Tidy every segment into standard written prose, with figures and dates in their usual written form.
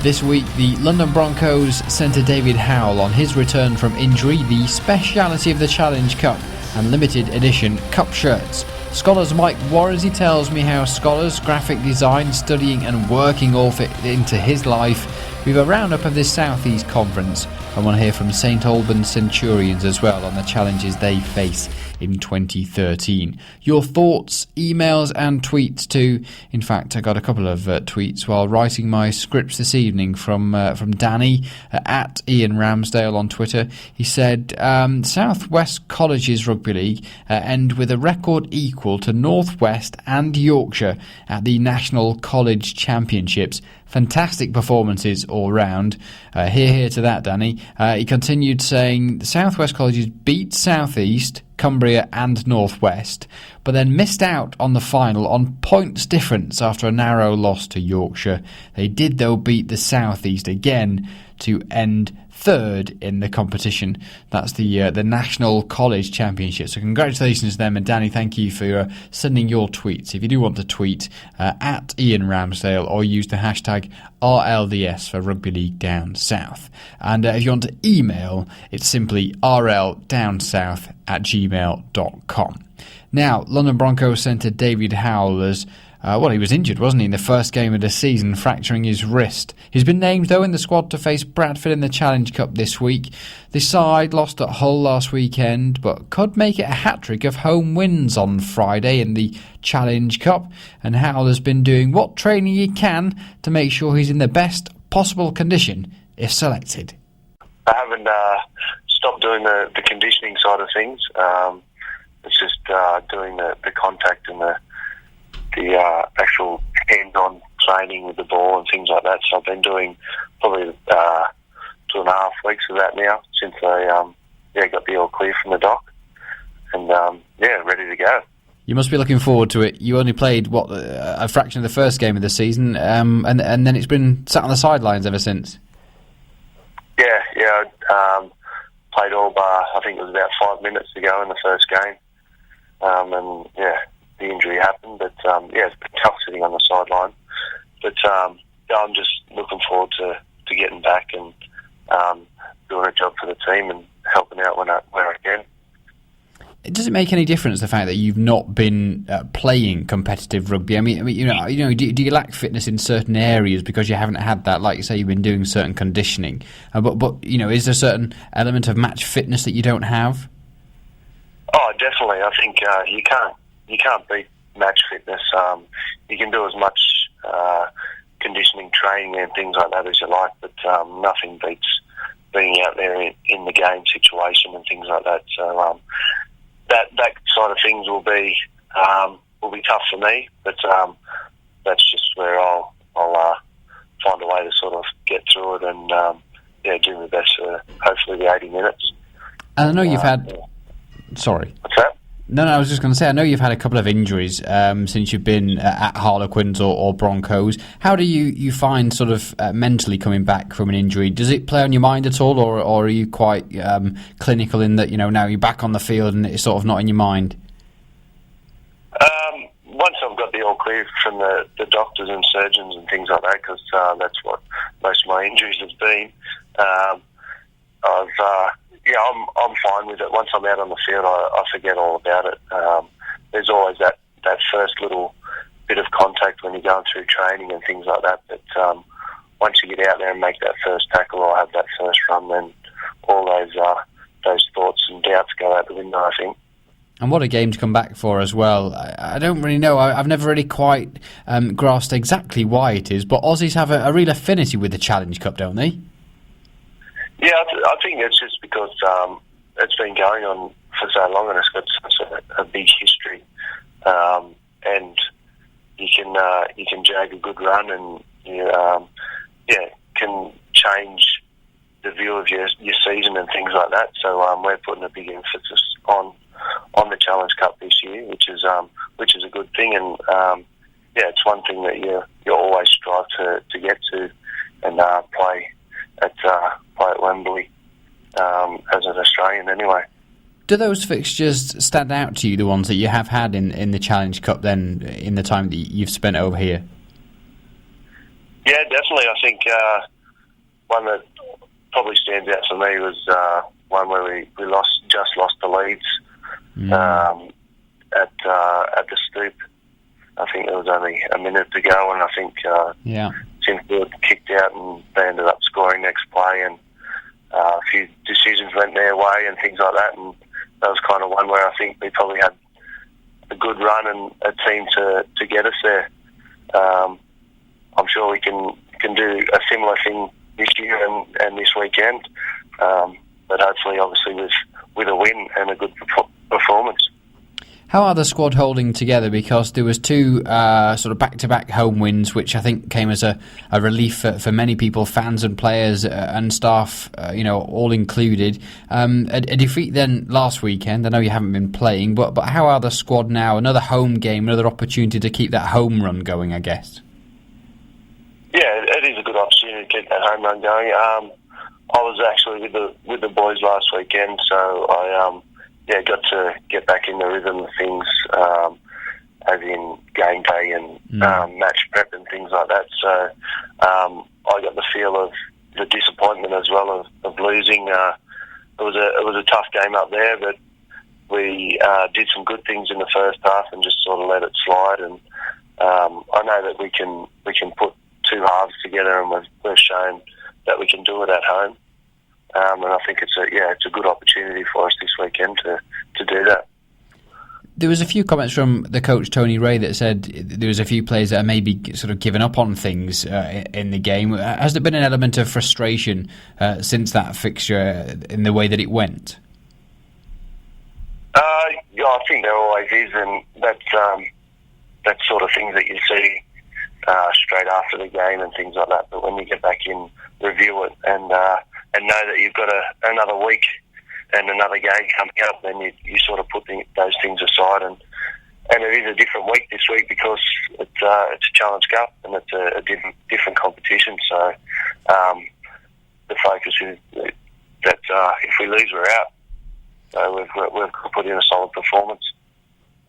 This week, the London Broncos centre David Howell on his return from injury, the speciality of the Challenge Cup and limited edition cup shirts. Skolars Mike Worrincy tells me how Skolars, graphic design, studying and working all fit into his life. We have a roundup of this South East Conference, and we'll hear from St Albans Centurions as well on the challenges they face in 2013. Your thoughts, emails and tweets too. In fact, I got a couple of tweets while writing my scripts this evening from Danny at Ian Ramsdale on Twitter. He said, South West Colleges Rugby League end with a record equal to North West and Yorkshire at the National College Championships. Fantastic performances all round. Hear to that, Danny. He continued saying, the South West Colleges beat South East, Cumbria and North West, but then missed out on the final on points difference after a narrow loss to Yorkshire. They did, though, beat the South East again to end third in the competition. That's the National College Championship. So congratulations to them, and Danny, thank you for sending your tweets. If you do want to tweet at Ian Ramsdale or use the hashtag RLDS for Rugby League Down South. And if you want to email, it's simply rldownsouth@gmail.com. Now, London Broncos centre David Howell has he was injured, wasn't he, in the first game of the season, fracturing his wrist. He's been named, though, in the squad to face Bradford in the Challenge Cup this week. The side lost at Hull last weekend, but could make it a hat-trick of home wins on Friday in the Challenge Cup. And Howell has been doing what training he can to make sure he's in the best possible condition if selected. I haven't stopped doing the conditioning side of things. It's just doing the contact and the actual hands-on training with the ball and things like that. So I've been doing probably 2.5 weeks of that now since I got the all clear from the doc, and ready to go. You must be looking forward to it. You only played a fraction of the first game of the season, and then it's been sat on the sidelines ever since. Played all bar. I think it was about 5 minutes to go in the first game, the injury happened, but it's been tough sitting on the sideline. But I'm just looking forward to getting back and doing a job for the team and helping out where I can. Does it make any difference the fact that you've not been playing competitive rugby? I mean, do you lack fitness in certain areas because you haven't had that? Like you say, you've been doing certain conditioning, but is there a certain element of match fitness that you don't have? Oh, definitely. I think you can't beat match fitness. You can do as much conditioning training and things like that as you like, but nothing beats being out there in the game situation and things like that. So that side of things will be tough for me, but that's just where I'll find a way to sort of get through it and do my best for hopefully the 80 minutes. And I know you've had. Sorry. What's that? No, I was just going to say, I know you've had a couple of injuries since you've been at Harlequins or Broncos. How do you find sort of mentally coming back from an injury? Does it play on your mind at all, or are you quite clinical in that, now you're back on the field and it's sort of not in your mind? Once I've got the all clear from the doctors and surgeons and things like that, because that's what most of my injuries have been, I'm fine with it. Once I'm out on the field, I forget all about it. There's always that first little bit of contact when you're going through training and things like that. But once you get out there and make that first tackle or have that first run, then all those thoughts and doubts go out the window, I think. And what a game to come back for as well. I don't really know. I've never really quite grasped exactly why it is, but Aussies have a real affinity with the Challenge Cup, don't they? Yeah, I think it's just because it's been going on for so long and it's got such a big history, and you can jag a good run and you can change the view of your season and things like that. So we're putting a big emphasis on the Challenge Cup this year, which is a good thing, and it's one thing that you always strive to get to and play at Wembley as an Australian anyway. Do those fixtures stand out to you, the ones that you have had in the Challenge Cup then, in the time that you've spent over here? Yeah, definitely. I think one that probably stands out for me was one where we just lost to Leeds at the Stoop. I think there was only a minute to go, and I think Tim Griffiths kicked out, and they ended up scoring next play, and a few decisions went their way and things like that, and that was kind of one where I think we probably had a good run and a team to get us there. I'm sure we can do a similar thing this year and this weekend, but hopefully, obviously, with a win and a good performance. How are the squad holding together? Because there was two sort of back-to-back home wins, which I think came as a relief for many people, fans and players and staff, all included. A defeat then last weekend. I know you haven't been playing, but how are the squad now? Another home game, another opportunity to keep that home run going, I guess. Yeah, it is a good opportunity to keep that home run going. I was actually with the boys last weekend, so I got to get back in the rhythm of things, as in game day and match prep and things like that. So I got the feel of the disappointment as well of losing. It was a tough game up there, but we did some good things in the first half and just sort of let it slide. And I know that we can put two halves together, and we've shown that we can do it at home. And I think it's a good opportunity for us this weekend to do that. There was a few comments from the coach Tony Ray that said there was a few players that are maybe sort of given up on things in the game. Has there been an element of frustration since that fixture in the way that it went? I think there always is, and that's sort of things that you see straight after the game and things like that. But when you get back in, review it, and know that you've got another week and another game coming up, then you sort of put those things aside. And it is a different week this week because it's a Challenge Cup and it's a different competition. So the focus is that if we lose, we're out. So we've put in a solid performance.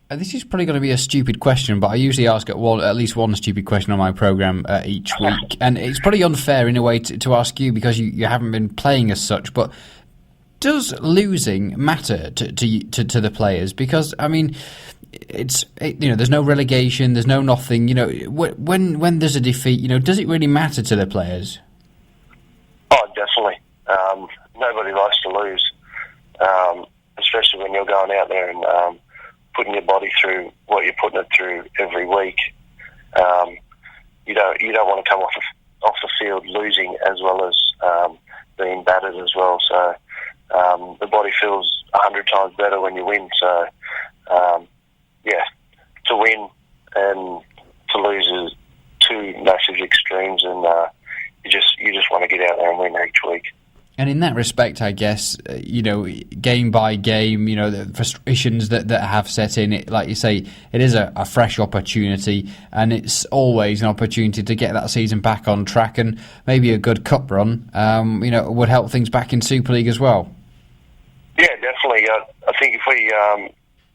This is probably going to be a stupid question, but I usually ask at least one stupid question on my programme each week. And it's probably unfair in a way to ask you because you haven't been playing as such. But does losing matter to the players? Because, I mean, there's no relegation, there's no nothing. When there's a defeat, does it really matter to the players? Oh, definitely. Nobody likes to lose, especially when you're going out there and putting your body through what you're putting it through every week. You don't want to come off the field losing as well as being battered as well. So the body feels 100 times better when you win. So to win and to lose is two massive extremes, and you just want to get out there and win each week. And in that respect, I guess, game by game, the frustrations that have set in, like you say, it is a fresh opportunity, and it's always an opportunity to get that season back on track, and maybe a good cup run, would help things back in Super League as well. Yeah, definitely. I think if we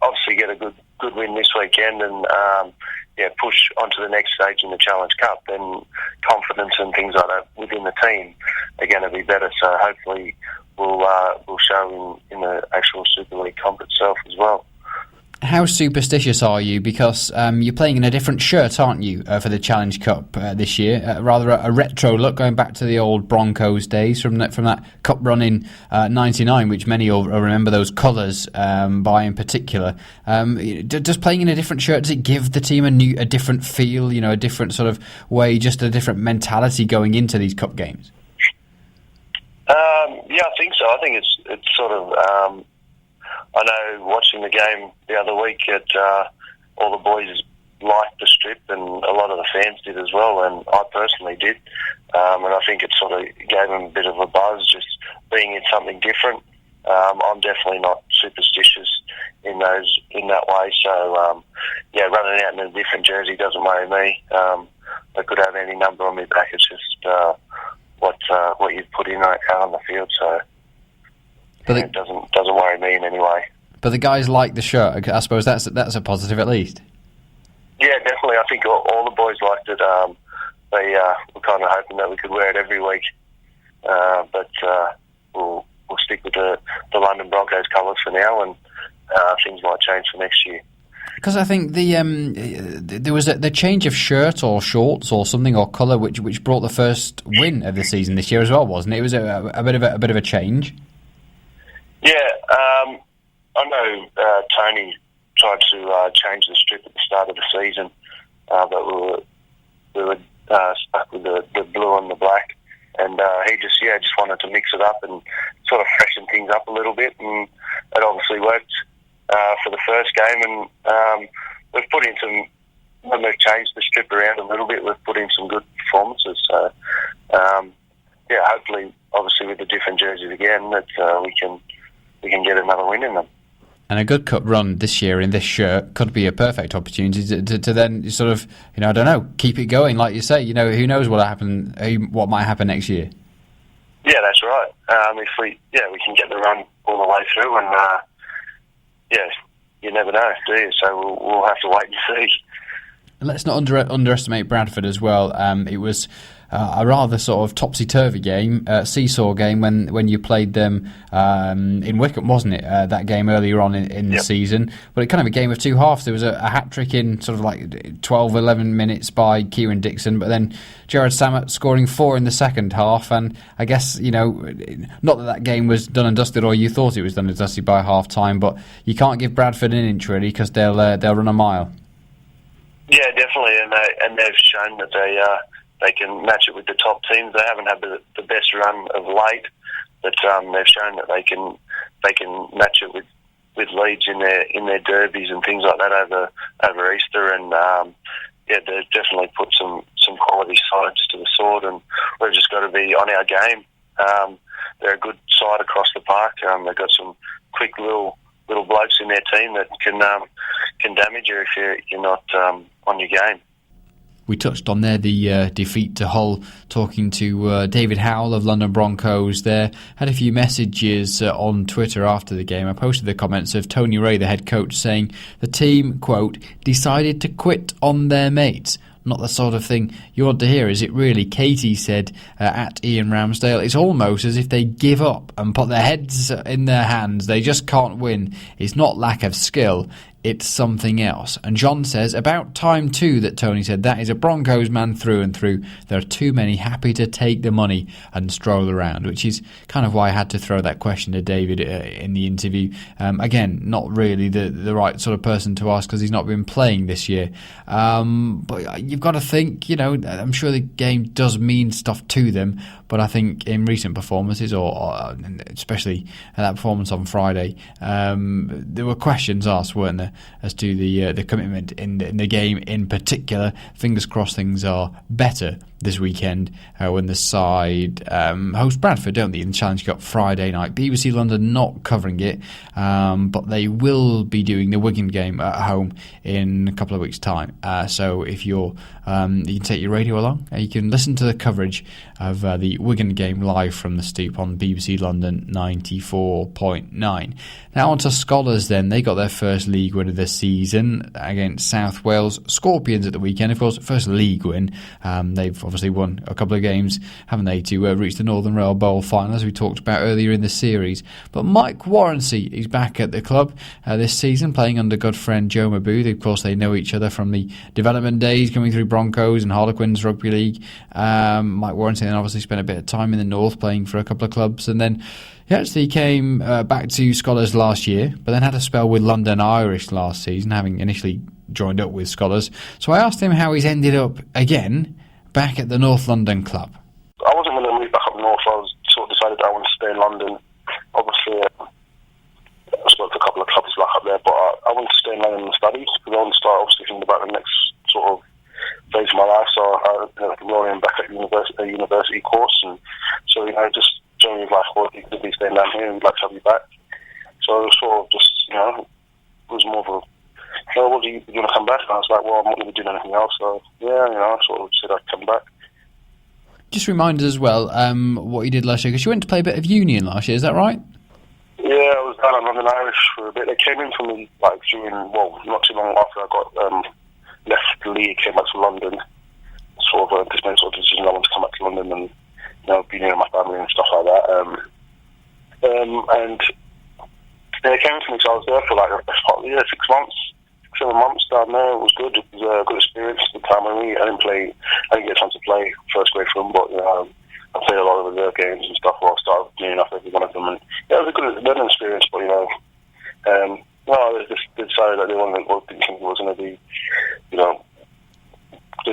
obviously get a good win this weekend and push onto the next stage in the Challenge Cup, then confidence and things like that within the team are going to be better. So hopefully we'll show in the actual Super League comp itself as well. How superstitious are you? Because you're playing in a different shirt, aren't you, for the Challenge Cup this year? Rather a retro look, going back to the old Broncos days from that cup run in '99, which many will remember those colours by in particular. Does playing in a different shirt, does it give the team a different feel, a different sort of way, just a different mentality going into these cup games? I think so. I think it's sort of... I know watching the game the other week, all the boys liked the strip, and a lot of the fans did as well, and I personally did. And I think it sort of gave them a bit of a buzz, just being in something different. I'm definitely not superstitious in that way. So running out in a different jersey doesn't worry me. I could have any number on my back. It's just what you've put in out on the field. So. But it doesn't worry me in any way. But the guys like the shirt. I suppose that's a positive at least. Yeah, definitely. I think all the boys liked it. They were kind of hoping that we could wear it every week. but we'll stick with the London Broncos colours for now, and things might change for next year. Because I think there was the change of shirt or shorts or something or colour which brought the first win of the season this year as well, wasn't it? It was a bit of a change. Yeah, I know Tony tried to change the strip at the start of the season, but we were stuck with the blue and the black, and he just wanted to mix it up and sort of freshen things up a little bit, and it obviously worked for the first game, and we've put in some. When we've changed the strip around a little bit, we've put in some good performances. So, hopefully, obviously with the different jerseys again, that we can get another win in them. And a good cup run this year in this shirt could be a perfect opportunity to then sort of, I don't know, keep it going, like you say. Who knows what might happen next year. Yeah, that's right. If we can get the run all the way through, and you never know, do you? So we'll have to wait and see. Let's not underestimate Bradford as well. It was a rather sort of topsy-turvy game, seesaw game when you played them in Wycombe, wasn't it? That game earlier on in the season. But it kind of a game of two halves. There was a hat-trick in sort of like 12, 11 minutes by Kieran Dixon, but then Gerard Samet scoring 4 in the second half. And I guess, not that game was done and dusted, or you thought it was done and dusted by half-time, but you can't give Bradford an inch, really, because they'll run a mile. Yeah, definitely, and they've shown that they can match it with the top teams. They haven't had the best run of late, but they've shown that they can match it with Leeds in their derbies and things like that over Easter, and they've definitely put some quality sides to the sword, and we've just got to be on our game. They're a good side across the park. They've got some quick little blokes in their team that can damage you if you're not on your game. We touched on there the defeat to Hull, talking to David Howell of London Broncos there. Had a few messages on Twitter after the game. I posted the comments of Tony Ray, the head coach, saying the team, quote, decided to quit on their mates. Not the sort of thing you want to hear, is it really? Katie said at Ian Ramsdale, it's almost as if they give up and put their heads in their hands. They just can't win. It's not lack of skill, it's something else. And John says, about time too that Tony said that is a Broncos man through and through. There are too many happy to take the money and stroll around, which is kind of why I had to throw that question to David in the interview. Again, not really the right sort of person to ask because he's not been playing this year. But you've got to think, I'm sure the game does mean stuff to them, but I think in recent performances, or especially that performance on Friday, there were questions asked, weren't there, as to the commitment in the game in particular. Fingers crossed things are better this weekend when the side host Bradford, don't they, in the Challenge Cup Friday night. BBC London not covering it, but they will be doing the Wigan game at home in a couple of weeks' time. So if you can take your radio along, you can listen to the coverage of the Wigan game live from the Stoop on BBC London 94.9. Now on to Skolars then. They got their first league win of the season against South Wales Scorpions at the weekend. Of course, first league win. They've obviously won a couple of games, haven't they, to reach the Northern Rail Bowl final, as we talked about earlier in the series. But Mike Worrincy is back at the club this season, playing under good friend Joe Mabooth. Of course, they know each other from the development days coming through Broncos and Harlequins Rugby League. Mike Worrincy then obviously spent a bit of time in the north playing for a couple of clubs, and then he actually came back to Skolars last year, but then had a spell with London Irish last season, having initially joined up with Skolars. So I asked him how he's ended up again back at the North London club. I wasn't going to move back up north. I was sort of decided that I wanted to stay in London. Obviously, I spoke to a couple of clubs back up there, but I wanted to stay in London and study because I wanted to start obviously thinking about the next sort of phase of my life. So I enrolled back at a university course, and so just Johnny was like, well, you could be staying down here and we'd like to have you back. So it was sort of just, it was more of a, well, do you want to come back? And I was like, well, I'm not going to be doing anything else. So, I sort of said I'd come back. Just remind us as well what you did last year, because you went to play a bit of union last year, is that right? Yeah, I was down at London Irish for a bit. They came in for me, not too long after I got left the league, came back to London. Sort of just made sort of decision I wanted to come back to London and being near my family and stuff like that. And they came to me, so I was there for like the best part of the year, 6 months, 7 months down there. It was good. It was a good experience at the time. I didn't get a chance to play first grade for them, but I played a lot of reserve games and stuff. Where I started doing off every one of them, and it was a good learning experience. But they just decided that they didn't think it was going to be, they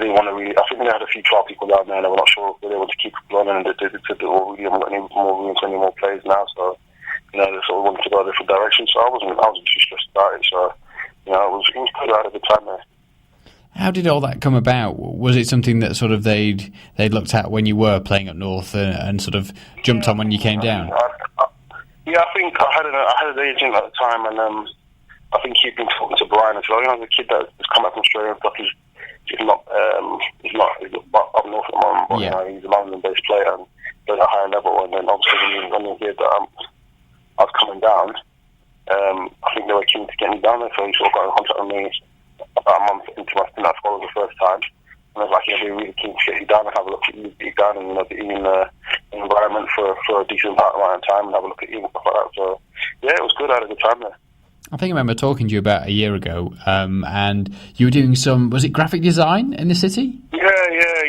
didn't want to really. I think they had a few trial people down there, and they were not sure if they wanted to keep running, and they said, "Oh, we haven't got any more room for any more players now." So, they sort of wanted to go a different direction. So I wasn't too stressed about it. So, it was good. I had a good time there. How did all that come about? Was it something that sort of they'd looked at when you were playing up north and sort of jumped on when you came down? I think I had an agent at the time, and I think he'd been talking to Brian as well. The kid that's come back from Australia and stuff. He's not up north at the moment, but he's a London-based player and plays at a higher level. And then obviously when he heard that I was coming down, I think they were keen to get me down there, so he sort of got in contact with me about a month into my stint at Skolars the first time. And I was like, we're really keen to get you down and have a look at you, get you down and be in the environment for a decent amount of time and have a look at you and stuff like that. So, it was good. I had a good time there. I think I remember talking to you about a year ago, and you were doing was it graphic design in the city? Yeah.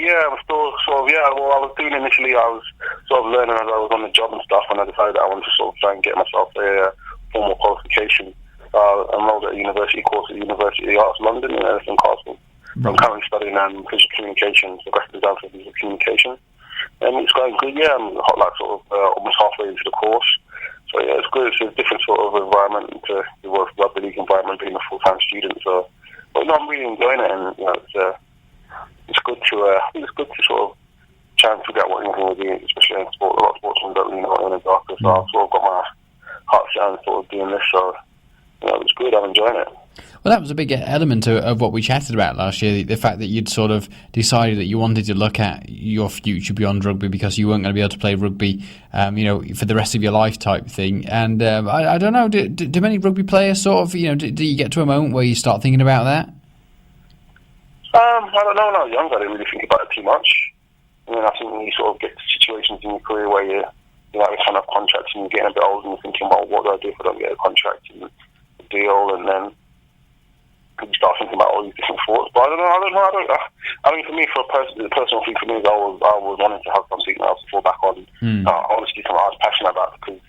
I was still well, I was doing initially, I was sort of learning as I was on the job and stuff, and I decided that I wanted to sort of try and get myself a formal qualification. I enrolled at a university course at the University of Arts London in Elephant Castle. Right. I'm currently studying visual communication, so graphic design for visual communication. And it's going good, I'm almost halfway into the course. So it's good. It's a different sort of environment to the rugby league environment, being a full-time student. So, but I'm really enjoying it, and it's good to it's good to sort of try and figure out what anything will be, especially in sport. A lot of sportsmen don't really know what in the darker. So I've sort of got my heart set on sort of doing this. So it's good. I'm enjoying it. Well, that was a big element of what we chatted about last year, the fact that you'd sort of decided that you wanted to look at your future beyond rugby because you weren't going to be able to play rugby, for the rest of your life type thing. And I don't know, do many rugby players sort of, do you get to a moment where you start thinking about that? I don't know. When I was younger, I didn't really think about it too much. I think when you sort of get to situations in your career where you're having kind of contracts and you're getting a bit older and you're thinking, well, what do I do if I don't get a contract and a deal, and then you start thinking about all these different thoughts. But I don't know. I mean, for me, the personal thing for me is I was wanting to have something else to fall back on. Honestly, something I was passionate about, because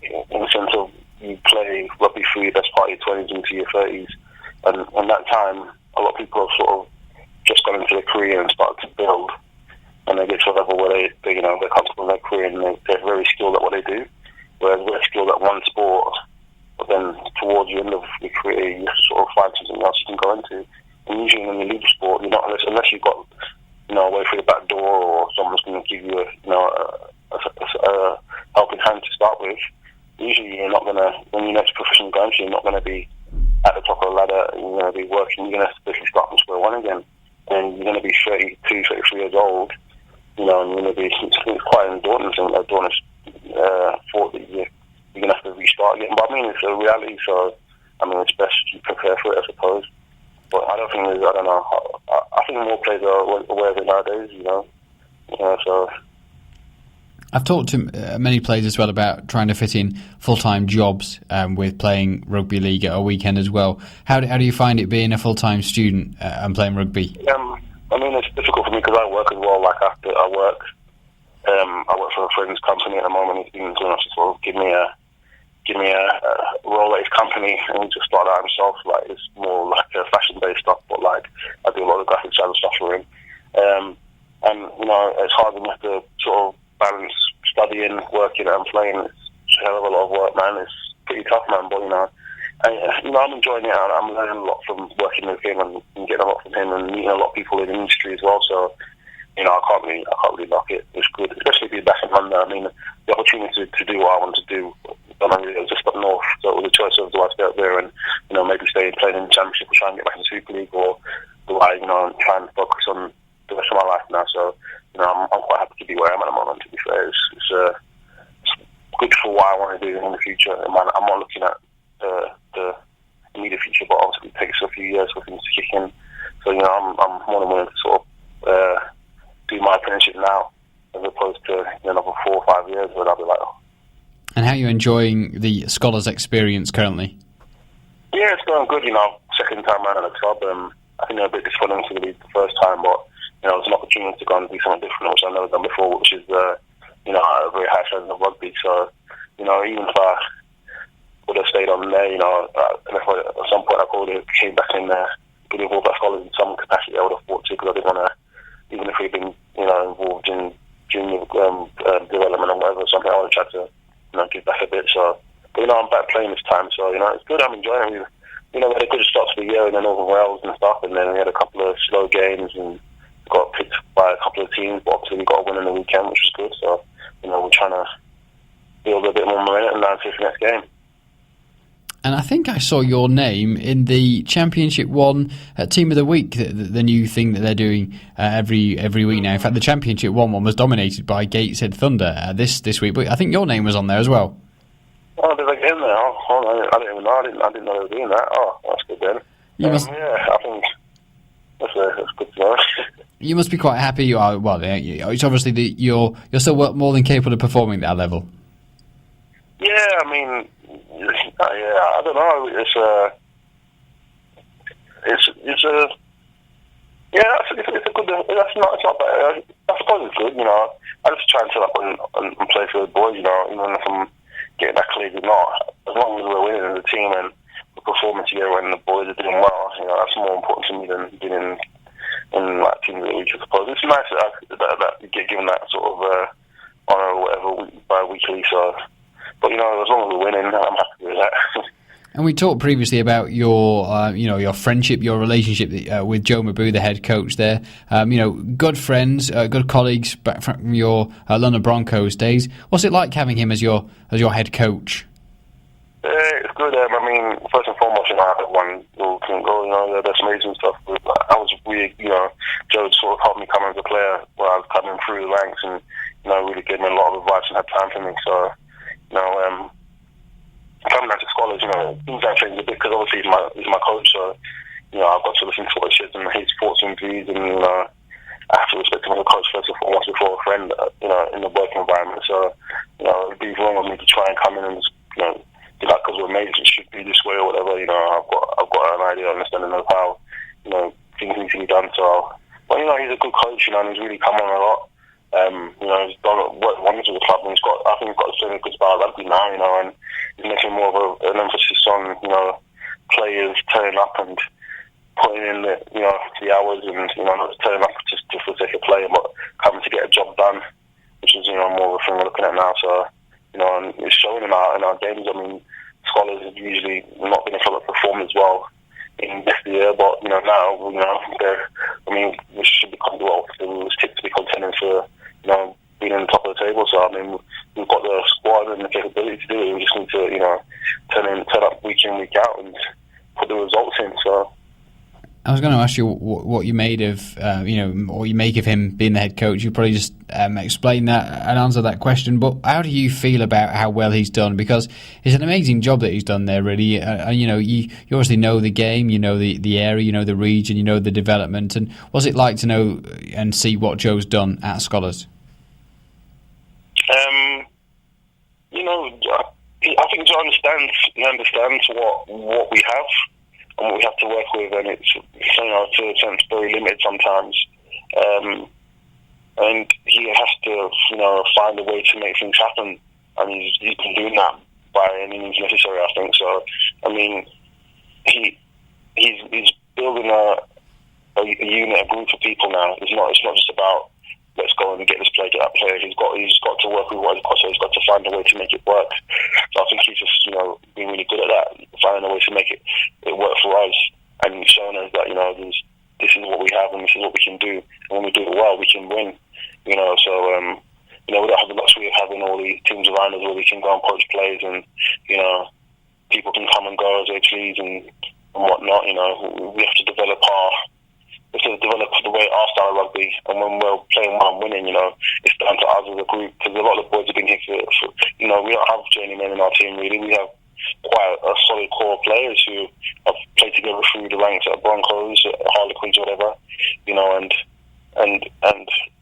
in the sense of you play rugby through your best part of your 20s into your 30s, and in that time, a lot of people have sort of just gone into their career and started to build, and they get to a level where they're comfortable in their career and they're very skilled at what they do, whereas we're skilled at one sport. But then towards the end of your career, you sort of find something else you can go into. And usually when you leave sport, you're not, unless you've got, a way through the back door, or someone's going to give you a helping hand to start with. Usually you're not going to, when your next profession goes, you're not going to be at the top of the ladder. You're going to be working. You're going to basically start from square one again. And you're going to be 32, 33 years old. And you're going to be, it's quite a daunting thought that you're going to have to restart again. But I mean, it's a reality, so it's best you prepare for it, I suppose. But I don't think I think more players are aware of it nowadays, so. I've talked to many players as well about trying to fit in full-time jobs with playing rugby league at a weekend as well. How do you find it being a full-time student and playing rugby? It's difficult for me because I work as well. Like after I work for a friend's company at the moment. He's been doing to sort of give me a role at his company, and he just started out himself. Like, it's more like fashion-based stuff, but like I do a lot of graphic design stuff for him. And it's hard when you have to sort of balance studying, working, and playing. It's a hell of a lot of work, man. It's pretty tough, man. But I'm enjoying it. And I'm learning a lot from working with him and getting a lot from him, and meeting a lot of people in the industry as well. So I can't really knock it. It's good, especially being back in London. The opportunity to do what I want to do. I was just up north, so it was a choice of do I stay up there and maybe stay playing in the Championship or try and get back in the Super League, or do I try and focus on the rest of my life now. So I'm quite happy to be where I am at the moment. To be fair, it's good for what I want to do in the future. I'm not looking at the immediate future, but obviously it takes a few years for things to kick in. So I'm more than willing to sort of do my apprenticeship now, as opposed how are you enjoying the Skolars experience currently? Yeah, it's going good. Second time around at the club. I think they're a bit disappointing to leave the first time, but it's an opportunity to go and do something different, which I've never done before, which is a very high standard of rugby. So even if I would have stayed on there, and if at some point I probably came back in there, get involved at Skolars in some capacity, I would have thought to, because I didn't want to, even if we'd been involved in junior development or whatever, something I would have tried to give back a bit. So, but I'm back playing this time, so it's good. I'm enjoying it. We had a good start to the year in the Northern Wales and stuff, and then we had a couple of slow games and got picked by a couple of teams, but obviously we got a win in the weekend, which was good. So, we're trying to build a bit more momentum now to the next game. And I think I saw your name in the Championship 1 Team of the Week, the new thing that they're doing every week now. In fact, the Championship 1 one was dominated by Gateshead Thunder this week, but I think your name was on there as well. Oh, did I get in there? I didn't even know. I didn't know they were doing that. Oh, that's good then. Yeah, I think that's good to know. You must be quite happy. You are. Well, it's obviously that you're still more than capable of performing at that level. Yeah, I don't know. It's a good. It's not bad. I suppose it's good. I just try and set up and play for the boys. Even if I'm getting accolades or not, as long as we're winning as a team and we're performing together and the boys are doing well, that's more important to me than being in like Team of the Week, I suppose. It's nice that you get given that sort of honour or whatever bi-weekly. So, but as long as we're winning, I'm happy with that. And we talked previously about your, your friendship, your relationship with Joe Mabou, the head coach there. Good friends, good colleagues back from your London Broncos days. What's it like having him as your head coach? It's good. First and foremost, I had one who can go. There's amazing stuff. I was really, Joe sort of helped me come as a player when I was coming through the ranks, and really gave me a lot of advice and had time for me. So, coming back to Skolars, things have changed a bit because obviously he's my coach, so I've got to listen to what he says and his thoughts and views, and I have to respect him as a coach first and foremost before a friend, in the working environment. So it'd be wrong of me to try and come in and just, be like, because we're mates, it should be this way or whatever. I've got an idea, understanding of how things need to be done. So, but he's a good coach, and he's really come on a lot. He's done wonders with the club, and I think he's got a really good style of rugby now, and he's making more of an emphasis on, players turning up and putting in the hours, and not just turning up just for the sake of playing, but coming to get a job done, which is more of a thing we're looking at now. So, and it's showing in our games. Skolars have usually not been a club that perform as well in this year, but now we should be we stick to be contending for being in the top of the table. So we've got the squad and the capability to do it. We just need to turn up week in, week out, and put the results in. So I was going to ask you what you made of what you make of him being the head coach. You probably just explain that and answer that question. But how do you feel about how well he's done? Because it's an amazing job that he's done there, really. You obviously know the game, the area, the region, the development. And what's it like to know and see what Joe's done at Skolars? I think Joe understands. He understands what we have and what we have to work with, and it's to a sense very limited sometimes. And he has to find a way to make things happen, and he's been doing that by any means necessary, I think. So he's building a unit, a group of people now. It's not just about let's go and get this player, get that player. He's got to work with what he's got, so he's got to find a way to make it work. So I think he's just been really good at that, finding a way to make it work for us, and showing us that this is what we have and this is what we can do, and when we do it well, we can win. We don't have the luxury of having all these teams around us where we can go and poach players, and people can come and go as they please and whatnot. We have to develop the way our style of rugby, and when we're playing well and winning, it's down to us as a group, because a lot of the boys have been here for we don't have journeymen in our team really. We have quite a solid core of players who have played together through the ranks at Broncos, at Harlequins, or whatever, and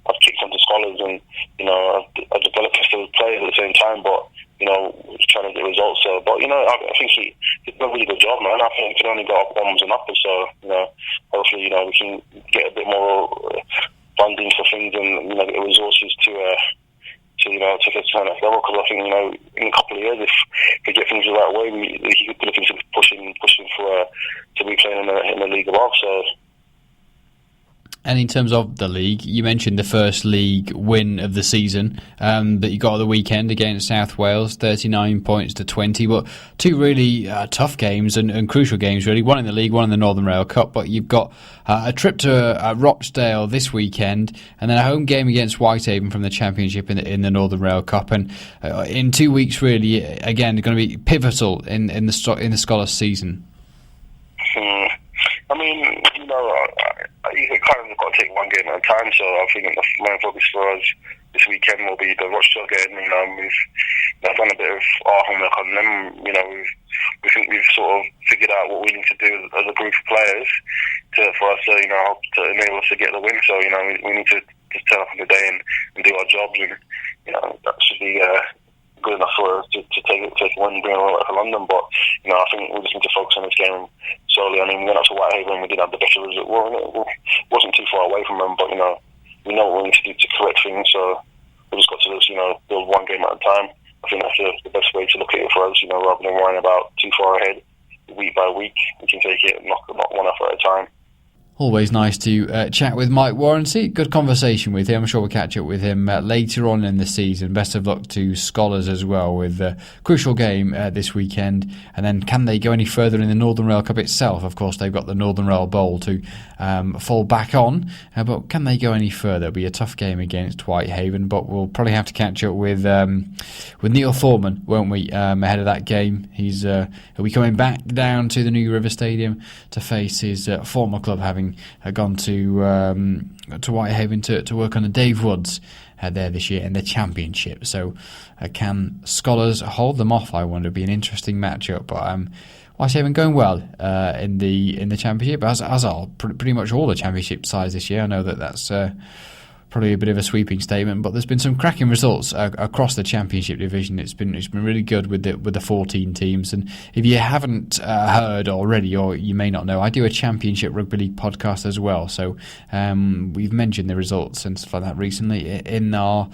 I've kicked onto Skolars, and I've developed those players at the same time, but trying to get results. So, but I think he's done a really good job, man. I think he can only go up onwards and uppers. So, hopefully, we can get a bit more funding for things and get the resources to take us to the next level. Because I think in a couple of years, if we get things the right way, he could be looking to pushing for to be playing in the league above. So. And in terms of the league, you mentioned the first league win of the season that you got at the weekend against South Wales, 39 points to 20. But two really tough games and crucial games, really. One in the league, one in the Northern Rail Cup. But you've got a trip to Rochdale this weekend, and then a home game against Whitehaven from the Championship in the Northern Rail Cup. And in 2 weeks, really, again, going to be pivotal in the Skolars season. I mean, you kind of got to take one game at a time. So I think the main focus for us this weekend will be the Rochdale game. We've done a bit of our homework on them. We think we've sort of figured out what we need to do as a group of players for us to enable us to get the win. So we need to just turn up on the day and do our jobs, and that should be good enough for us to take a win and bring it all back to London. But I think we just need to focus on this game solely. I mean, we went up to Whitehaven, we did have the better result. Well, it wasn't too far away from them, but we know what we need to do to correct things. So we just got to just build one game at a time. I think that's the best way to look at it for us. Rather than worrying about too far ahead, week by week, we can take it and knock one off at a time. Always nice to chat with Mike Worrincy. Good conversation with him. I'm sure we'll catch up with him later on in the season. Best of luck to Skolars as well with a crucial game this weekend. And then can they go any further in the Northern Rail Cup itself? Of course, they've got the Northern Rail Bowl to fall back on. But can they go any further? It'll be a tough game against Whitehaven. But we'll probably have to catch up with Neil Foreman, won't we, ahead of that game. He'll be coming back down to the New River Stadium to face his former club, having gone to Whitehaven to work on the Dave Woods there this year in the Championship. So can Skolars hold them off? I wonder. It'd be an interesting matchup. But Whitehaven going well in the Championship, as are pretty much all the Championship sides this year. I know that's probably a bit of a sweeping statement, but there's been some cracking results across the Championship division. It's been really good with the 14 teams. And if you haven't heard already, or you may not know, I do a Championship Rugby League podcast as well. So we've mentioned the results and stuff like that recently in our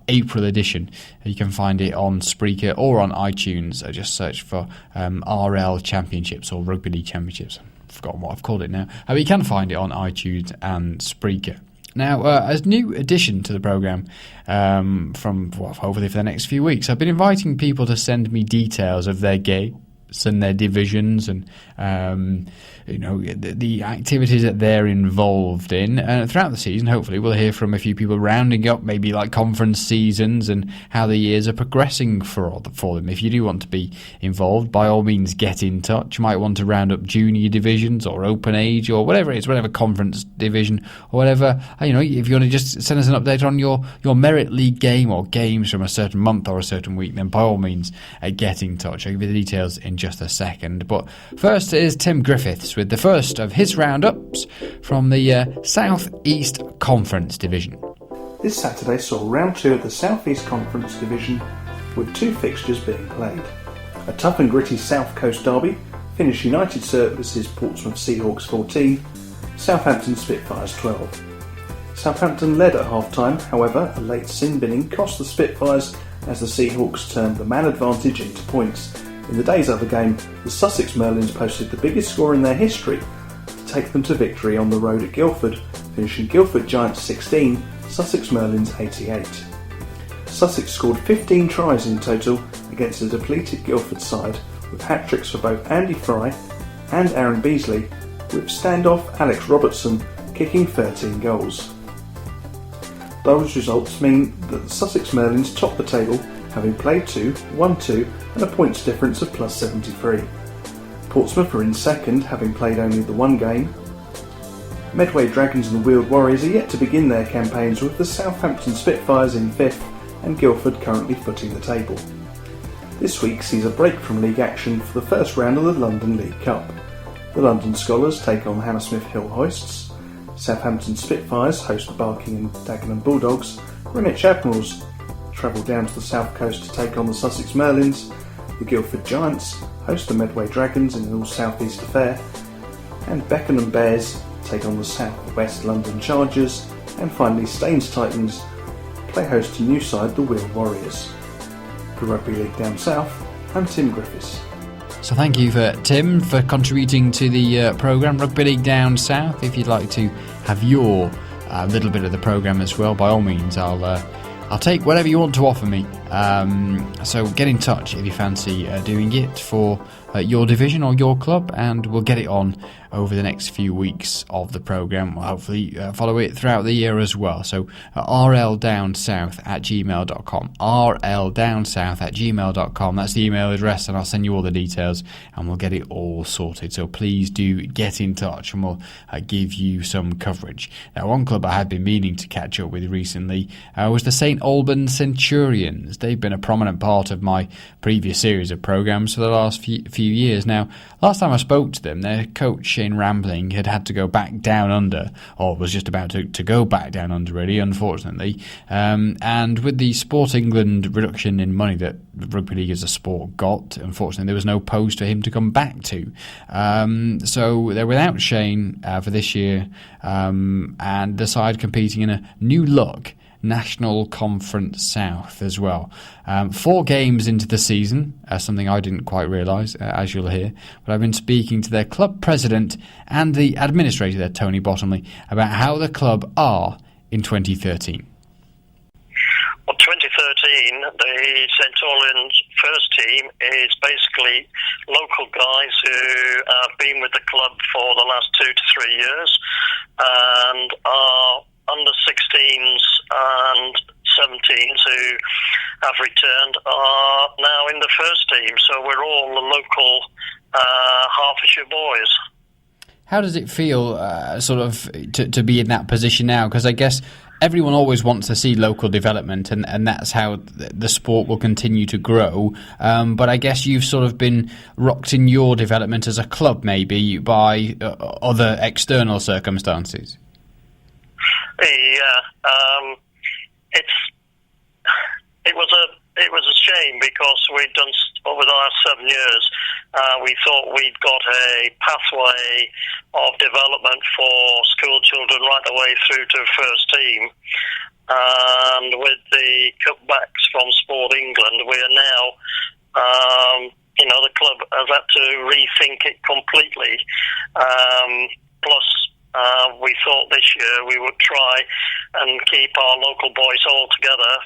April edition. You can find it on Spreaker or on iTunes. Just search for RL Championships or Rugby League Championships. I've forgotten what I've called it now. But you can find it on iTunes and Spreaker. Now, as a new addition to the programme hopefully for the next few weeks, I've been inviting people to send me details of their games and their divisions and the activities that they're involved in throughout the season. Hopefully we'll hear from a few people rounding up maybe like conference seasons and how the years are progressing for them. If you do want to be involved, by all means get in touch. You might want to round up junior divisions or open age or whatever it is, whatever conference division or whatever. If you want to just send us an update on your Merit League game or games from a certain month or a certain week, then by all means get in touch. I'll give you the details in just a second. But first is Tim Griffiths with the first of his roundups from the South East Conference Division. This Saturday saw round 2 of the South East Conference Division with 2 fixtures being played. A tough and gritty South Coast derby, finished United Services Portsmouth Seahawks 14, Southampton Spitfires 12. Southampton led at half-time, however a late sin binning cost the Spitfires as the Seahawks turned the man advantage into points. In the day's other game, the Sussex Merlins posted the biggest score in their history to take them to victory on the road at Guildford, finishing Guildford Giants 16, Sussex Merlins 88. Sussex scored 15 tries in total against a depleted Guildford side, with hat-tricks for both Andy Fry and Aaron Beasley, with standoff Alex Robertson kicking 13 goals. Those results mean that the Sussex Merlins top the table, having played 2, won 2 and a points difference of plus 73. Portsmouth are in second, having played only the one game. Medway Dragons and the Weald Warriors are yet to begin their campaigns, with the Southampton Spitfires in 5th and Guildford currently footing the table. This week sees a break from league action for the first round of the London League Cup. The London Skolars take on Hammersmith Hill Hoists, Southampton Spitfires host the Barking and Dagenham Bulldogs, Greenwich Admirals travel down to the south coast to take on the Sussex Merlins. The Guildford Giants host the Medway Dragons in an all-south-east affair. And Beckenham Bears take on the South West London Chargers. And finally, Staines Titans play host to new side the Wheel Warriors. For Rugby League Down South, I'm Tim Griffiths. So thank you for Tim for contributing to the programme Rugby League Down South. If you'd like to have your little bit of the programme as well, by all means, I'll take whatever you want to offer me. So get in touch if you fancy doing it for your division or your club, and we'll get it on over the next few weeks of the programme. We'll hopefully follow it throughout the year as well. So rldownsouth@gmail.com, rldownsouth@gmail.com. That's the email address, and I'll send you all the details and we'll get it all sorted. So please do get in touch and we'll give you some coverage. Now, one club I had been meaning to catch up with recently was the St Albans Centurions. They've been a prominent part of my previous series of programmes for the last few years. Now, last time I spoke to them, their coach Shane Rambling had to go back down under, or was just about to go back down under, really, unfortunately. And with the Sport England reduction in money that rugby league as a sport got, unfortunately, there was no post for him to come back to. So they're without Shane for this year, and the side competing in a new look National Conference South as well. 4 games into the season, something I didn't quite realise, as you'll hear, but I've been speaking to their club president and the administrator there, Tony Bottomley, about how the club are in 2013. Well, 2013, the Centurions first team is basically local guys who have been with the club for the last 2 to 3 years and are under 16s and 17s who have returned are now in the first team. So we're all the local Hertfordshire boys. How does it feel to be in that position now? Because I guess everyone always wants to see local development, and that's how the sport will continue to grow. But I guess you've sort of been rocked in your development as a club maybe by other external circumstances. Yeah, it was a shame because we'd done over the last 7 years. We thought we'd got a pathway of development for school children right the way through to first team, and with the cutbacks from Sport England, we are now. The club has had to rethink it completely. Plus. We thought this year we would try and keep our local boys all together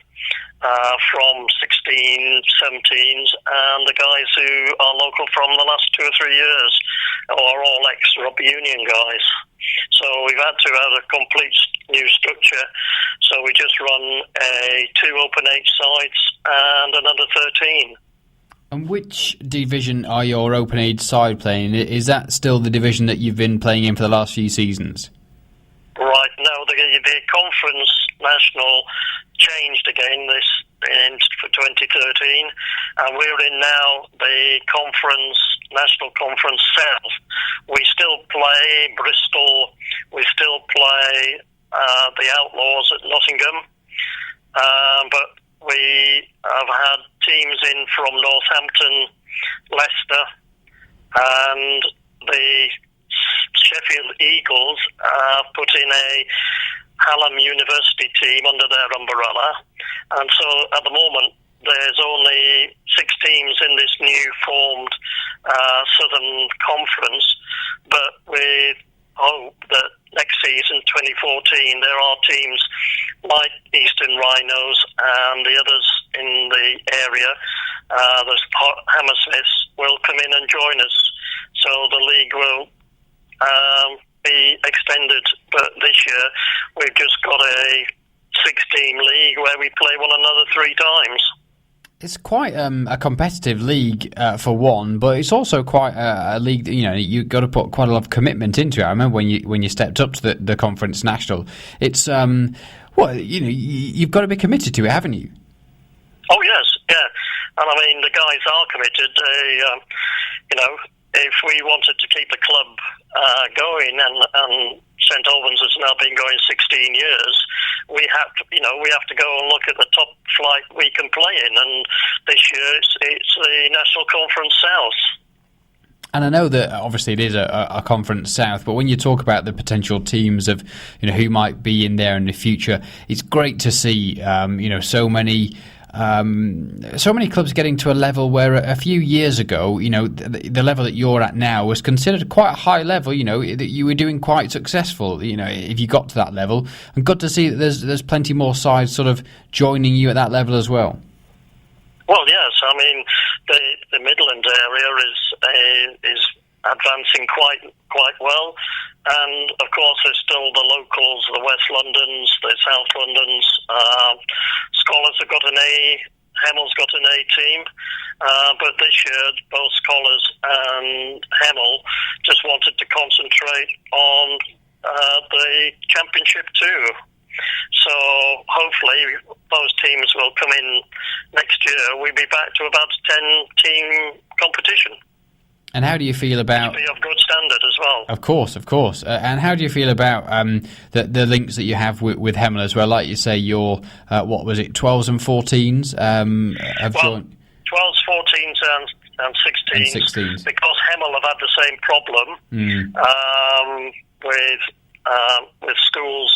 from 16, 17s and the guys who are local from the last 2 or 3 years are all ex-rugby union guys. So we've had to have a complete new structure. So we just run 2 open age sides and another 13. And which division are your open age side playing? Is that still the division that you've been playing in for the last few seasons? Right, no, the Conference National changed again for 2013, and we're in now the National Conference South. We still play Bristol, we still play the Outlaws at Nottingham, but we have had teams in from Northampton, Leicester, and the Sheffield Eagles put in a Hallam University team under their umbrella. And so at the moment, there's only 6 teams in this new formed Southern Conference, but we hope that next season, 2014, there are teams like Eastern Rhinos and the others in the area, the Hammersmiths, will come in and join us. So the league will be extended. But this year, we've just got a 6-team league where we play one another 3 times. It's quite a competitive league for one, but it's also quite a league that, you've got to put quite a lot of commitment into it. I remember when you stepped up to the Conference National. It's you've got to be committed to it, haven't you? Oh yes, yeah, and I mean the guys are committed. If we wanted to keep the club going, and St Albans has now been going 16 years, we have to go and look at the top flight we can play in, and this year it's the National Conference South. And I know that obviously it is a Conference South, but when you talk about the potential teams of who might be in there in the future, it's great to see so many clubs getting to a level where a few years ago, the level that you're at now was considered quite a high level. That you were doing quite successful. If you got to that level, and good to see that there's plenty more sides sort of joining you at that level as well. Well, yes. I mean, the Midland area is advancing quite well, and of course there's still the locals, the West Londons, the South Londons. Skolars have got an A. Hemmel's got an A team, but this year both Skolars and Hemmel just wanted to concentrate on the championship too. So hopefully those teams will come in next year. We'll be back to about a 10-team competition. And how do you feel about... It'll be of good standard as well. Of course. And how do you feel about the links that you have with Hemmel as well? Like you say, you're, 12s and 14s have joined... 12s, 14s and 16s. Because Hemmel have had the same problem with schools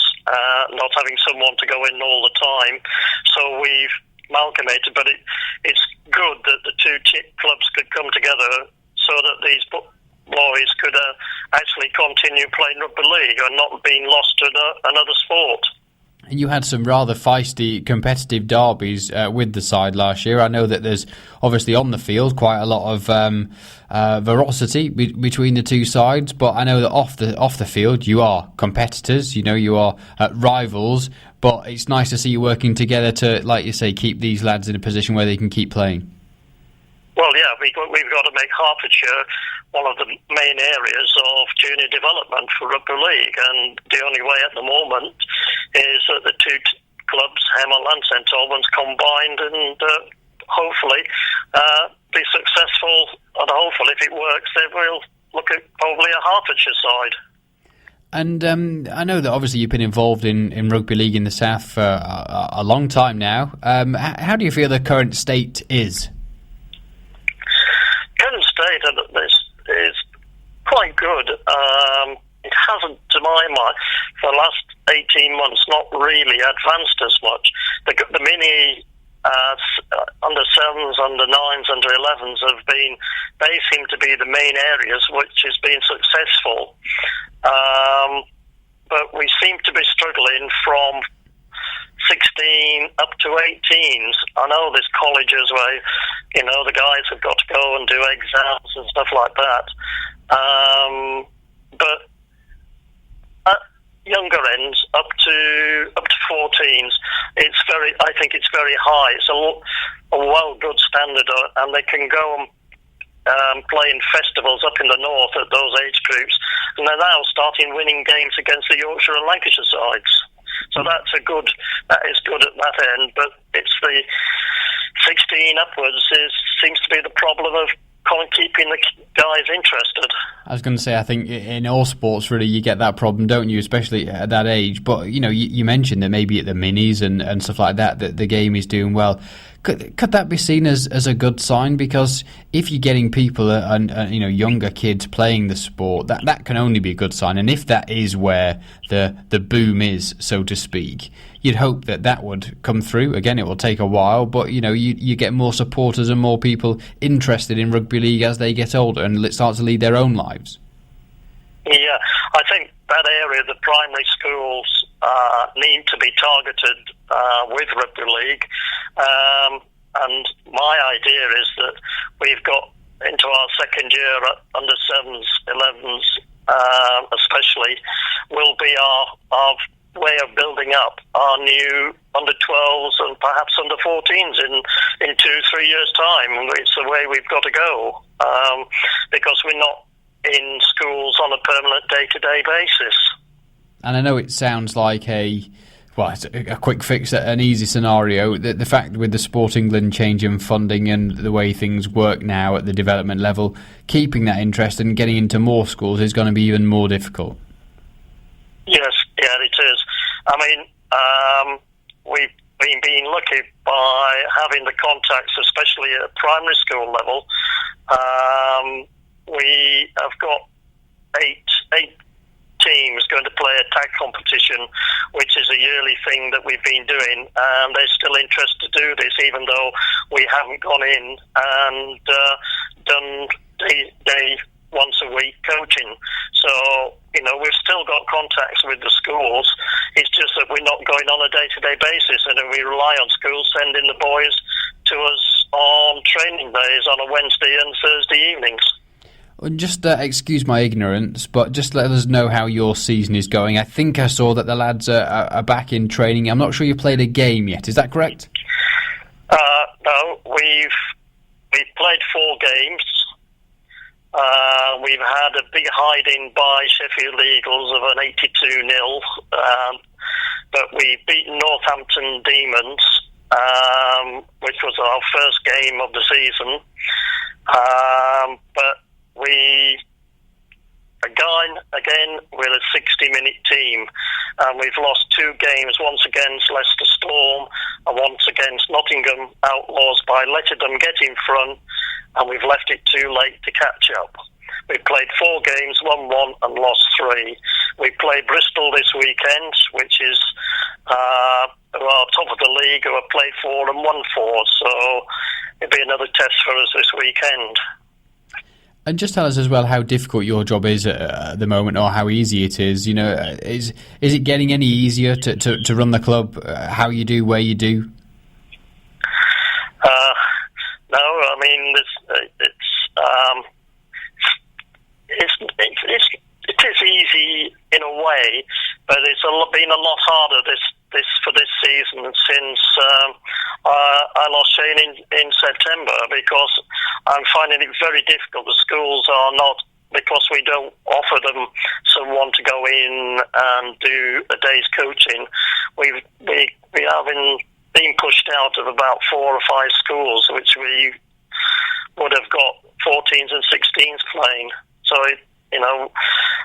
not having someone to go in all the time. So we've amalgamated, but it's good that the two clubs could come together so that these boys could actually continue playing rugby league and not being lost to another sport. You had some rather feisty competitive derbies with the side last year. I know that there's obviously on the field quite a lot of veracity between the two sides, but I know that off the field you are competitors. You are rivals, but it's nice to see you working together to, like you say, keep these lads in a position where they can keep playing. Well, yeah, we've got to make Hertfordshire one of the main areas of junior development for rugby league, and the only way at the moment is that the two clubs, Hemel and St Albans, combined and hopefully be successful, and hopefully if it works then we'll look at probably a Hertfordshire side. And I know that obviously you've been involved in rugby league in the South for a long time now. How do you feel the current state is? Current state is quite good. It hasn't, to my mind, for the last 18 months, not really advanced as much. The mini under 7s, under 9s, under 11s they seem to be the main areas which has been successful. But we seem to be struggling from 16 up to 18s. I know there's colleges where, the guys have got to go and do exams and stuff like that. But at younger ends, up to 14s, I think it's very high. It's a well good standard, and they can go and play in festivals up in the north at those age groups, and they're now starting winning games against the Yorkshire and Lancashire sides. So that is good at that end, but it's the 16 upwards seems to be the problem of keeping the guys interested. I was going to say, I think in all sports, really, you get that problem, don't you? Especially at that age. But you mentioned that maybe at the minis and stuff like that the game is doing well. Could that be seen as a good sign? Because if you're getting people and younger kids playing the sport, that can only be a good sign. And if that is where the boom is, so to speak, you'd hope that would come through. Again, it will take a while, but you get more supporters and more people interested in rugby league as they get older and start to lead their own lives. Yeah, I think that area, the primary schools, need to be targeted with rugby league. And my idea is that we've got into our second year under 7s, 11s, especially, will be our way of building up our new under 12s and perhaps under 14s in 2-3 years' time. It's the way we've got to go, because we're not in schools on a permanent day-to-day basis. And I know it sounds like it's a quick fix, an easy scenario. The fact with the Sport England change in funding and the way things work now at the development level, keeping that interest and getting into more schools is going to be even more difficult. Yes, yeah, it is. I mean, we've been being lucky by having the contacts, especially at primary school level. We have got eight teams going to play a tag competition, which is a yearly thing that we've been doing, and they're still interested to do this, even though we haven't gone in and done day once a week coaching. So, we've still got contacts with the schools. It's just that we're not going on a day-to-day basis, and we rely on schools sending the boys to us on training days on a Wednesday and Thursday evenings. Just excuse my ignorance, but just let us know how your season is going. I think I saw that the lads are back in training. I'm not sure you played a game yet. Is that correct? No, we've played 4 games. We've had a big hiding by Sheffield Eagles of an 82-0, but we've beaten Northampton Demons, which was our first game of the season. But again, we're a 60-minute team, and we've lost 2 games, once against Leicester Storm and once against Nottingham Outlaws, by letting them get in front, and we've left it too late to catch up. We've played 4 games, won 1 and lost 3. We play Bristol this weekend, which is who are top of the league, who have played 4 and won 4, so it'll be another test for us this weekend. And just tell us as well how difficult your job is at the moment, or how easy it is. Is it getting any easier to run the club? How you do, where you do? No, I mean it is easy in a way, but it's been a lot harder for this season since I lost Shane in September, because I'm finding it very difficult. The schools are not, because we don't offer them someone to go in and do a day's coaching. We haven't been pushed out of about 4 or 5 schools, which we would have got 14s and 16s playing. So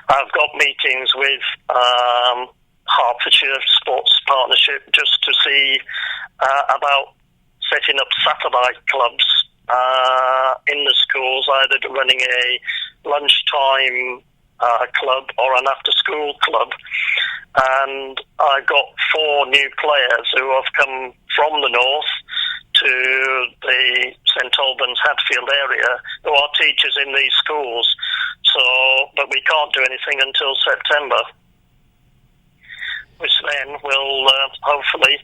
I've got meetings with Hertfordshire Sports Partnership just to see about setting up satellite clubs in the schools, either running a lunchtime club or an after-school club. And I got 4 new players who have come from the north to the St Albans Hatfield area, who are teachers in these schools. But we can't do anything until September, which then will hopefully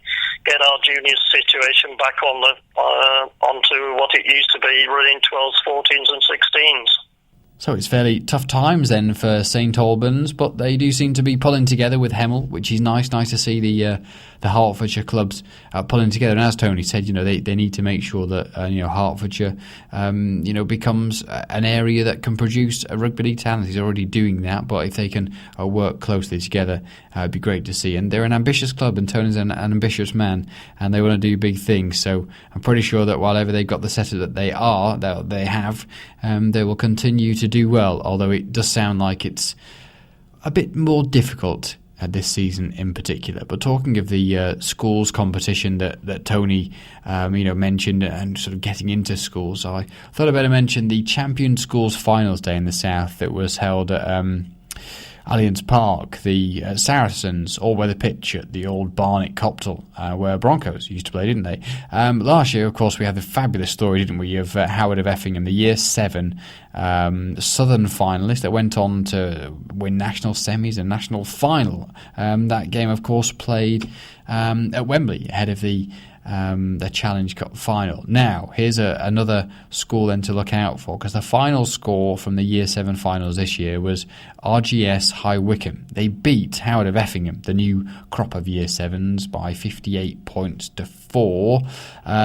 get our juniors situation back onto what it used to be, running 12s, 14s and 16s. So it's fairly tough times then for St Albans, but they do seem to be pulling together with Howell, which is nice to see the Hertfordshire clubs pulling together. And as Tony said, they need to make sure that Hertfordshire becomes an area that can produce a rugby league talent. He's already doing that, but if they can work closely together, it'd be great to see. And they're an ambitious club, and Tony's an ambitious man, and they want to do big things. So I'm pretty sure that whatever they've got the setup that they have, they will continue to do well, although it does sound like it's a bit more difficult this season in particular. But talking of the schools competition that Tony mentioned, and sort of getting into schools, I thought I'd better mention the Champion Schools Finals Day in the South that was held at Allianz Park. The Saracens all-weather pitch at the old Barnet Coptal, where Broncos used to play, didn't they? Last year, of course, we had the fabulous story, didn't we, of Howard of Effingham, the Year 7 Southern finalist that went on to win national semis and national final. That game, of course, played at Wembley ahead of the Challenge Cup final. Now, here's another school then to look out for, because the final score from the Year 7 finals this year was RGS High Wycombe. They beat Howard of Effingham, the new crop of Year 7s, by 58 points to 4.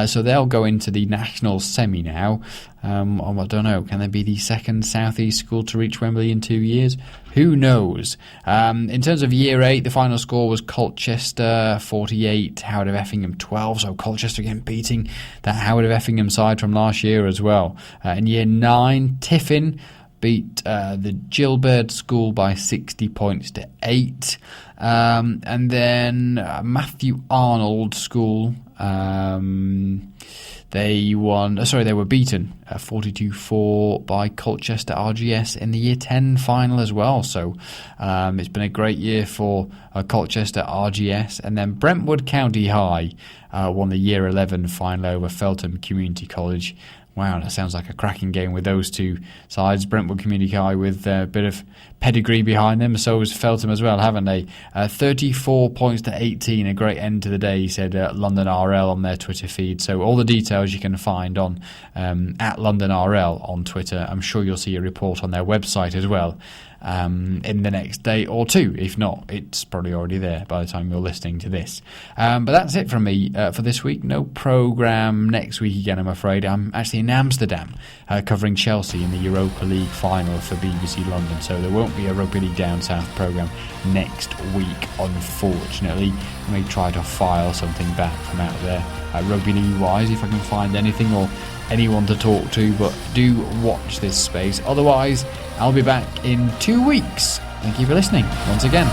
So they'll go into the national semi now. I don't know, can they be the second South East school to reach Wembley in 2 years? Who knows? In terms of Year 8, the final score was Colchester 48, Howard of Effingham 12. So Colchester again beating that Howard of Effingham side from last year as well. In Year 9, Tiffin beat the Gilbert School by 60 points to 8. And then Matthew Arnold School, they were beaten 42-4 by Colchester RGS in the Year 10 final as well. So it's been a great year for Colchester RGS. And then Brentwood County High won the Year 11 final over Feltham Community College. Wow, that sounds like a cracking game with those two sides. Brentwood Community High with a bit of pedigree behind them. So has Feltham as well, haven't they? 34 points to 18, a great end to the day, said London RL on their Twitter feed. So all the details you can find on at London RL on Twitter. I'm sure you'll see a report on their website as well in the next day or two. If not, it's probably already there by the time you're listening to this. But that's it from me for this week. No programme next week again, I'm afraid. I'm actually in Amsterdam covering Chelsea in the Europa League final for BBC London, so there won't be a Rugby League Down South programme next week, unfortunately. I may try to file something back from out there Rugby League wise if I can find anything or anyone to talk to, but do watch this space. Otherwise, I'll be back in 2 weeks. Thank you for listening once again.